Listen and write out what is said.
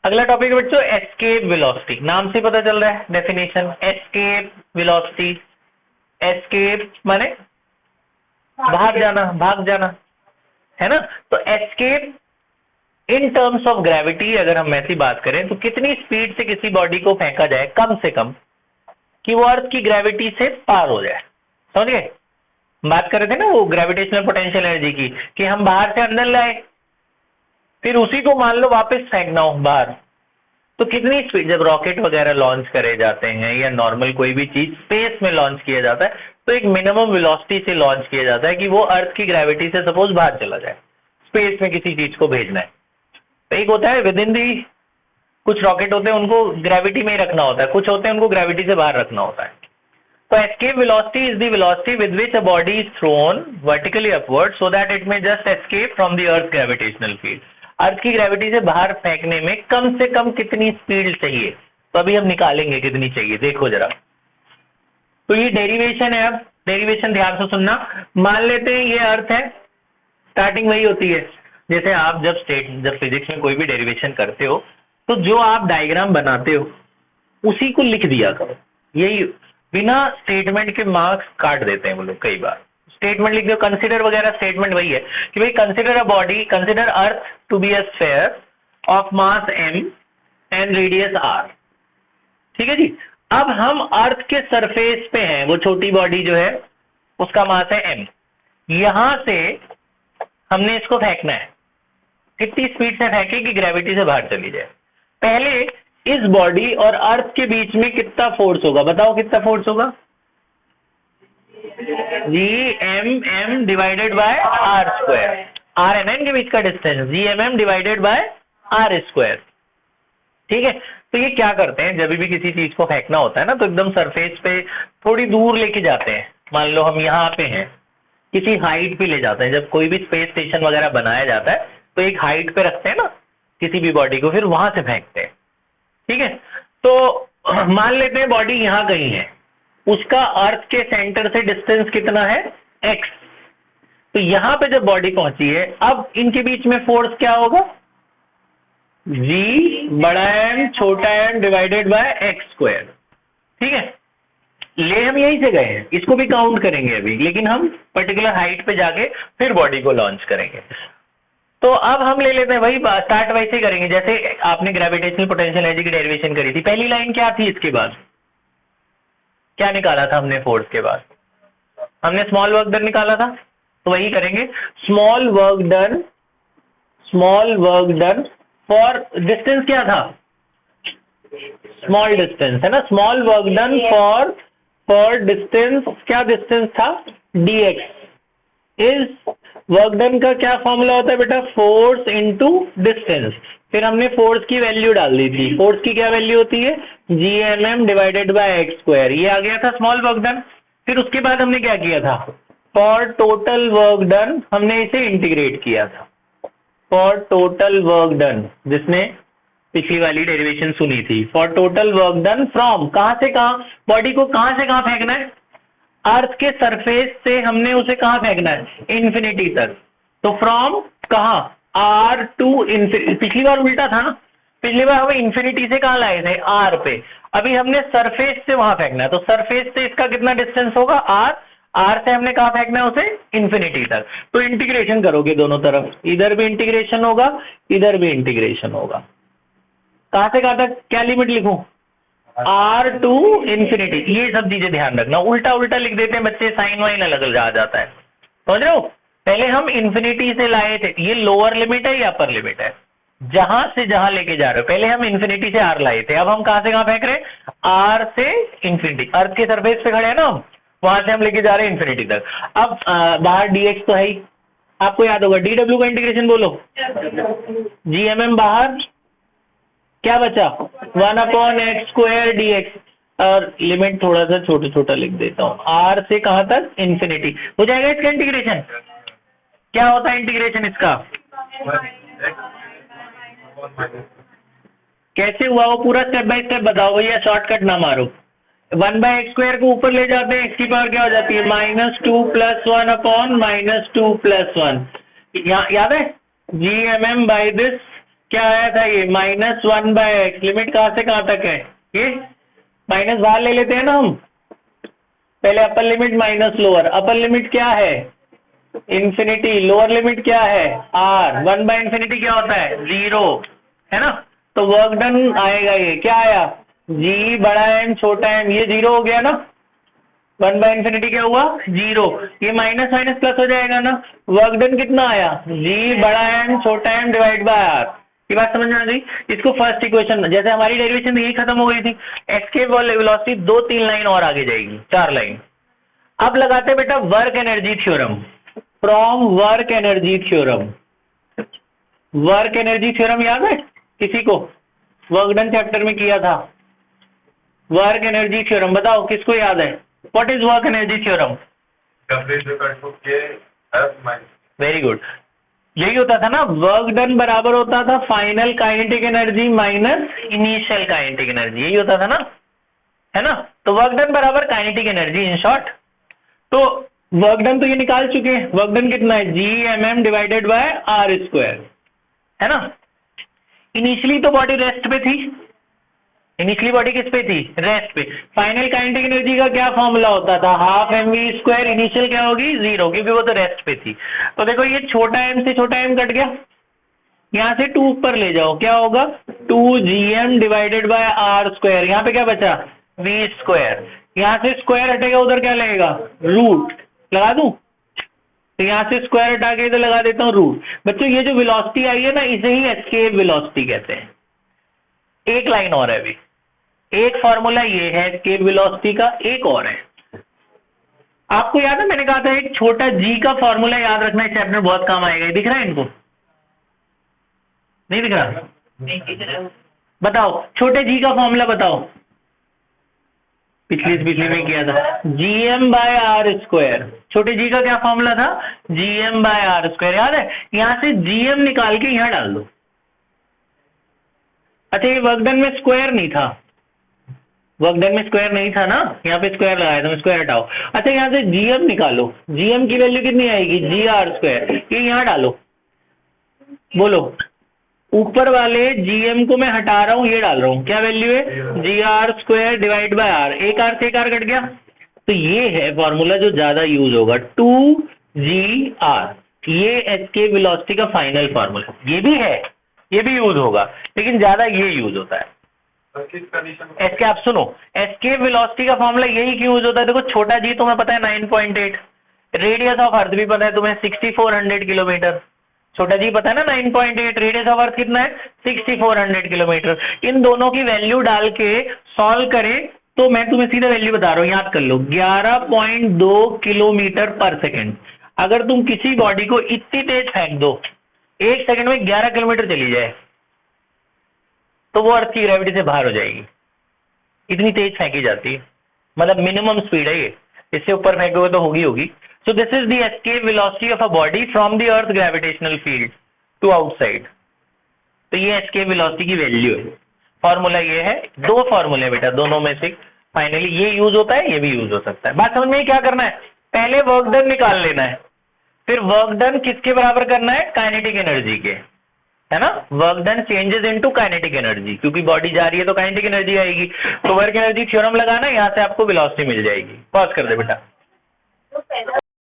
अगला टॉपिक है बच्चों एस्केप वेलोसिटी। नाम से पता चल रहा है डेफिनेशन, एस्केप वेलोसिटी। एस्केप माने भाग जाना है ना। तो escape in terms of gravity अगर हम ऐसी बात करें तो कितनी स्पीड से किसी बॉडी को फेंका जाए कम से कम कि वो अर्थ की ग्रेविटी से पार हो जाए। समझ गए? बात कर रहे थे ना वो ग्रेविटेशनल पोटेंशियल एनर्जी की, कि हम बाहर से अंदर लाए फिर उसी को मान लो वापस फेंकना हो बाहर, तो कितनी स्पीड, जब रॉकेट वगैरह लॉन्च करे जाते हैं या नॉर्मल कोई भी चीज स्पेस में लॉन्च किया जाता है तो एक मिनिमम वेलोसिटी से लॉन्च किया जाता है कि वो अर्थ की ग्रेविटी से सपोज बाहर चला जाए, स्पेस में किसी चीज को भेजना है। तो एक होता है विद इन दी, कुछ रॉकेट होते हैं उनको ग्रेविटी में ही रखना होता है, कुछ होते हैं उनको ग्रेविटी से बाहर रखना होता है। तो escape velocity is the velocity with which a body is thrown vertically upward so that it may just escape from the earth's gravitational field. अर्थ की ग्रेविटी से बाहर फेंकने में कम से कम कितनी स्पीड चाहिए, तो अभी हम निकालेंगे कितनी चाहिए, देखो जरा। तो ये डेरिवेशन है, अब डेरिवेशन ध्यान से सुनना। मान लेते हैं ये अर्थ है, स्टार्टिंग वही होती है जैसे आप जब फिजिक्स में कोई भी डेरिवेशन करते हो तो जो आप डायग्राम बनाते हो उसी को लिख दिया करो। यही बिना स्टेटमेंट के मार्क्स काट देते हैं वो लोग कई बार। स्टेटमेंट लिख दो, कंसिडर वगैरह स्टेटमेंट वही है कि भाई consider a body, consider earth to be a sphere of mass m and radius r। ठीक है जी। अब हम अर्थ के सरफेस पे हैं, वो छोटी बॉडी जो है उसका मास है m, यहां से हमने इसको फेंकना है। कितनी स्पीड से फेंके कि ग्रेविटी से बाहर चली जाए। पहले इस बॉडी और अर्थ के बीच में कितना फोर्स होगा, बताओ कितना फोर्स होगा? Gmm divided by r square. R है ना इनके बीच का distance, Gmm divided by r square. ठीक है। तो ये क्या करते हैं, जब भी किसी चीज को फेंकना होता है ना तो एकदम सरफेस पे थोड़ी दूर लेके जाते हैं। मान लो हम यहाँ पे हैं, किसी हाइट पे ले जाते हैं। जब कोई भी स्पेस स्टेशन वगैरह बनाया जाता है तो एक हाइट पे रखते हैं ना किसी भी बॉडी को, फिर वहां से फेंकते हैं। ठीक है। तो मान लेते हैं बॉडी यहां कहीं है, उसका अर्थ के सेंटर से डिस्टेंस कितना है x। तो यहां पे जब बॉडी पहुंची है, अब इनके बीच में फोर्स क्या होगा? G बड़ा M छोटा m divided by x square. ठीक है। ले हम यहीं से गए हैं, इसको भी काउंट करेंगे अभी, लेकिन हम पर्टिकुलर हाइट पे जाके फिर बॉडी को लॉन्च करेंगे। तो अब हम ले लेते हैं वही स्टार्ट वैसे ही करेंगे जैसे आपने ग्रेविटेशनल पोटेंशियल एनर्जी की डेरिवेशन करी थी। पहली लाइन क्या थी, इसके बाद क्या निकाला था हमने? फोर्स के बाद हमने स्मॉल वर्क डन निकाला था, तो वही करेंगे। Small work done for distance क्या था? स्मॉल डिस्टेंस है ना। Small work done for distance, क्या डिस्टेंस था? dx इज वर्क डन का क्या फॉर्मूला होता है बेटा? Force into distance. फिर हमने फोर्स की वैल्यू डाल दी थी। फोर्स की क्या वैल्यू होती है? Gmm divided bye x square. ये आ गया था स्मॉल वर्क डन। फिर उसके बाद हमने क्या किया था? फॉर टोटल वर्क डन हमने इसे इंटीग्रेट किया था। फॉर टोटल वर्क डन, जिसने पिछली वाली डेरिवेशन सुनी थी, for total work done from, कहां से कहां, बॉडी को कहां से कहां फेंकना है? अर्थ के सरफेस से हमने उसे कहां फेंकना है? इन्फिनिटी तक। तो फ्रॉम कहां? R to infinity. पिछली बार उल्टा था ना, पिछली बार हमें इन्फिनिटी से कहां लाए थे? आर पे। अभी हमने सरफेस से वहां फेंकना है, तो सरफेस से इसका कितना डिस्टेंस होगा? आर। आर से हमने कहां फेंकना है उसे? इन्फिनिटी तक। तो इंटीग्रेशन करोगे दोनों तरफ, इधर भी इंटीग्रेशन होगा, इधर भी इंटीग्रेशन होगा। कहां से कहां तक, क्या लिमिट लिखूं? R to infinity. ये सब चीजें ध्यान रखना, उल्टा उल्टा लिख देते हैं बच्चे, साइन वाइन अलग आ जाता है। समझ रहे हो? पहले हम इन्फिनिटी से लाए थे, ये लोअर लिमिट है या अपर लिमिट है? जहां से जहां लेके जा रहे हो, पहले हम इन्फिनिटी से आर लाए थे, अब हम कहां से कहां फेंक रहे हैं? आर से इन्फिनिटी। अर्थ के सरफेस पे खड़े हैं ना हम, वहां से हम लेके जा रहे हैं इन्फिनिटी तक। अब बाहर dx तो है ही, आपको याद होगा। dw का इंटीग्रेशन बोलो। Gmm बाहर, क्या बचा? 1/x square dx। और लिमिट थोड़ा सा छोटा छोटा लिख देता हूं, आर से कहां तक? इन्फिनिटी। हो जाएगा इसका इंटीग्रेशन। क्या होता है इंटीग्रेशन इसका? कैसे हुआ वो पूरा स्टेप बाय स्टेप बताओ भैया, शॉर्टकट ना मारो। 1/x स्क्वायर को ऊपर ले जाते हैं, x की पावर क्या हो जाती है? -2 + 1/-2 + 1। याद है? Gmm बाय दिस क्या आया था ये -1/x, लिमिट कहाँ से कहाँ तक है, ये माइनस बाहर ले लेते हैं ना हम, पहले upper limit minus lower, upper limit क्या है इन्फिनिटी, लोअर लिमिट क्या है r, 1/∞ क्या होता है 0, है ना। तो वर्क डन आएगा, ये क्या आया g बड़ा m छोटा m, ये 0 हो गया ना, 1/∞ क्या हुआ 0, ये माइनस माइनस प्लस हो जाएगा ना, वर्क डन कितना आया g बड़ा m छोटा m डिवाइड बाय r। ये बात समझ में आ गई। इसको फर्स्ट इक्वेशन, जैसे हमारी डेरिवेशन यही खत्म हो गई थी, एस्केप वेलोसिटी 2-3 लाइन और आगे जाएगी, 4 लाइन। अब लगाते हैं बेटा work energy theorem, from work energy theorem. Work energy theorem याद है किसी को, वर्क डन चैप्टर में किया था, वर्क एनर्जी थ्योरम बताओ किसको याद है, what is work energy theorem. Very good, यही होता था ना, वर्क डन बराबर होता था final kinetic energy minus initial kinetic energy, यही होता था ना, है ना। तो वर्क डन बराबर काइनेटिक एनर्जी इन शॉर्ट। तो वर्क डन तो ये निकाल चुके हैं, वर्क डन कितना है Gmm divided bye r square, है ना। इनिशियली तो बॉडी रेस्ट पे थी, इनिशियली बॉडी किस पे थी रेस्ट पे, फाइनल काइनेटिक एनर्जी का क्या फॉर्मूला होता था 12mv², इनिशियल क्या होगी 0, क्योंकि वो तो रेस्ट पे थी। तो देखो ये छोटा m से छोटा m कट गया, यहाँ से 2 ऊपर ले जाओ, क्या होगा 2gm डिवाइडेड बाय r², यहाँ पे क्या बचा v², यहाँ से स्क्वायर हटेगा, उधर क्या लगेगा रूट, लगा दूं, तो यहाँ से स्क्वायर हटा के इधर लगा देता हूँ रूट। बच्चों ये जो वेलोसिटी आई है ना, इसे ही एस्केप वेलोसिटी कहते हैं। एक लाइन और है अभी, एक फॉर्मूला ये है एस्केप वेलोसिटी का, एक और है। आपको याद है मैंने कहा था एक छोटा g का फॉर्मूला याद रखना है, चैप्टर में बहुत काम आएगा। दिख रहा है इनको, नहीं दिख रहा, बताओ छोटे g का फॉर्मूला बताओ, पिछली में किया था Gm/r², छोटे g का क्या फॉर्मूला था Gm/r², याद है। यहां से Gm निकाल के यहां डाल दो। अच्छा ये वर्क डन में स्क्वायर नहीं था, वर्क डन में स्क्वायर नहीं था ना, यहाँ पे स्क्वायर लगाया था, स्क्वायर हटाओ। अच्छा यहाँ से Gm निकालो, Gm की वैल्यू कितनी आएगी Gr², ये यहाँ डालो, बोलो ऊपर वाले Gm को मैं हटा रहा हूं, ये डाल रहा हूं, क्या वैल्यू है Gr² डिवाइड बाय r, एक r से एक r कट गया। तो ये है फॉर्मूला जो ज्यादा यूज होगा 2gr, ये एस्केप वेलोसिटी का फाइनल फॉर्मूला, ये भी है, ये भी यूज होगा, लेकिन ज्यादा ये यूज होता है। एस्केप, आप सुनो, एस्केप वेलोसिटी का फॉर्मूला यही क्यों यूज होता है, देखो छोटा g तुम्हें पता है 9.8, रेडियस ऑफ अर्थ भी पता है तुम्हें 6400 किलोमीटर, छोटा जी पता है ना 9.8, रेडियस ऑफ अर्थ कितना है 6400 किलोमीटर। इन दोनों की वैल्यू डाल के सॉल्व करें तो मैं तुम्हें सीधा वैल्यू बता रहा हूं, याद कर लो 11.2 किलोमीटर पर सेकंड। अगर तुम किसी बॉडी को इतनी तेज फेंक दो, 1 सेकंड में 11 किलोमीटर चली जाए, तो वो अर्थ की ग्रेविटी से बाहर हो जाएगी, इतनी तेज फेंकी जाती है, मतलब मिनिमम स्पीड है ये, इससे ऊपर फेंकोगे तो होगी। So this is the escape velocity of a body from the earth gravitational field to outside. तो ये escape velocity की वैल्यू है, फॉर्मूला ये है। दो फॉर्मूले बेटा, दोनों में से फाइनली ये यूज होता है, ये भी यूज हो सकता है। बात समझ में क्या करना है, पहले वर्क डन निकाल लेना है, फिर वर्क डन किसके बराबर करना है काइनेटिक एनर्जी के, है ना। Work done changes into kinetic energy, क्योंकि बॉडी जा रही है तो काइनेटिक एनर्जी आएगी, तो वर्क एनर्जी थ्योरम लगाना, यहाँ से आपको वेलोसिटी मिल जाएगी। पॉज कर दे बेटा।